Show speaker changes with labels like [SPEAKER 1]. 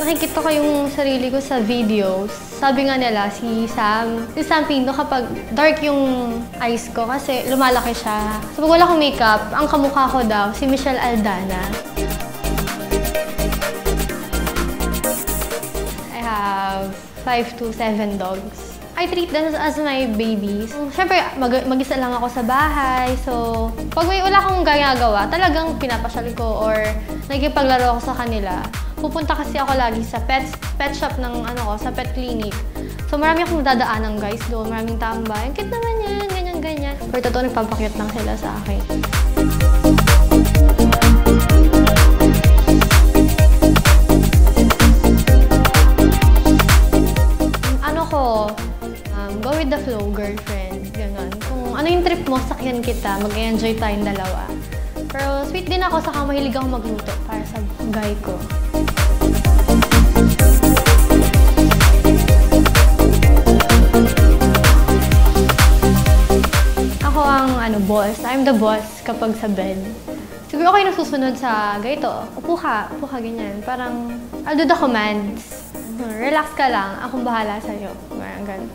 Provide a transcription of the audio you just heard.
[SPEAKER 1] Nakikita ko yung sarili ko sa videos. Sabi nga nila, si Sam Pino, kapag dark yung eyes ko kasi lumalaki siya. So pag wala akong makeup, ang kamukha ko daw, si Michelle Aldana. I have 5 to 7 dogs. I treat them as my babies. Siyempre, mag-isa lang ako sa bahay. So, pag wala akong ginagawa, talagang pinapasyal ko or nagkipaglaro ako sa kanila. Pupunta kasi ako lagi sa pet shop ng sa pet clinic. So, marami akong dadaanan guys doon. Maraming tambay. Ang cute naman yan, ganyan-ganyan. Pero totoo, nagpapakyut lang sila sa akin. Go with the flow, girlfriend. Ganon. Kung ano yung trip mo, sakyan kita. Mag-enjoy tayong dalawa. Pero sweet din ako, saka mahilig ako magluto para sa guy ko. Ako ang boss. I'm the boss kapag sa bed. Siguro ako yung nasusunod sa ganito. Upo ka, ganyan. Parang, I'll do the commands. Relax ka lang, akong bahala sa'yo. Parang ganun.